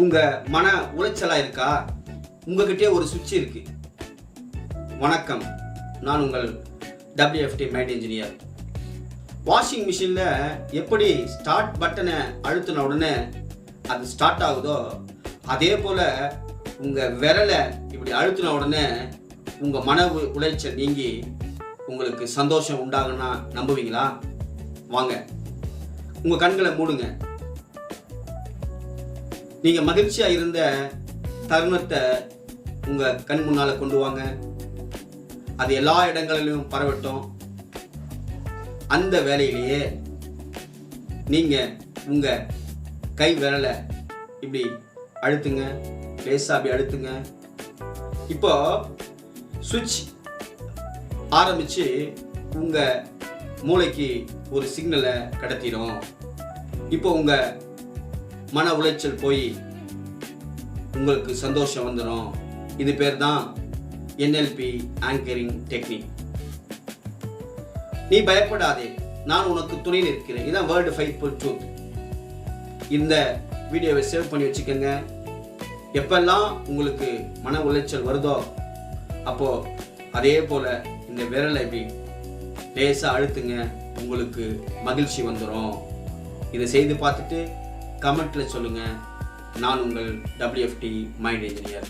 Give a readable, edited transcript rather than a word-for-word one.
உங்கள் மன உளைச்சலாக இருக்கா? உங்ககிட்டே ஒரு சுவிட்ச் இருக்கு. வணக்கம், நான் உங்கள் WFT மைண்ட் இன்ஜினியர். வாஷிங் மிஷினில் எப்படி ஸ்டார்ட் பட்டனை அழுத்தின உடனே அது ஸ்டார்ட் ஆகுதோ, அதே போல் உங்கள் விரலை இப்படி அழுத்தின உடனே உங்கள் மன உளைச்சல் நீங்கி உங்களுக்கு சந்தோஷம் உண்டாகுன்னா நம்புவீங்களா? வாங்க, உங்கள் கண்களை மூடுங்க. நீங்கள் மகிழ்ச்சியாக இருந்த தருணத்தை உங்கள் கண் முன்னால் கொண்டு வாங்க. அது எல்லா இடங்களிலும் பரவட்டும். அந்த வேலையிலேயே நீங்கள் உங்கள் கை விரலை இப்படி அழுத்துங்க, லேசாக அப்படி அழுத்துங்க. இப்போ சுவிட்ச் ஆரம்பித்து உங்கள் மூளைக்கு ஒரு சிக்னலை கடத்திடும். இப்போ உங்கள் மன உளைச்சல் போய் உங்களுக்கு சந்தோஷம் வந்துடும். இது பேர் தான் NLP ஆங்கரிங் டெக்னிக். நீ பயப்படாதே, நான் உனக்கு துணையில் இருக்கிறேன். இதுதான் வேர்ல்டு ஃபைட்ஃபுல் ட்ரூத். இந்த வீடியோவை சேவ் பண்ணி வச்சுக்கோங்க. எப்பெல்லாம் உங்களுக்கு மன உளைச்சல் வருதோ அப்போ அதே போல இந்த விரலை இப்படி லேசாக அழுத்துங்க, உங்களுக்கு மகிழ்ச்சி வந்துடும். இதை செய்து பார்த்துட்டு கமெண்ட்ல சொல்லுங்க. நான் உங்கள் WFT மைண்ட் இன்ஜினியர்.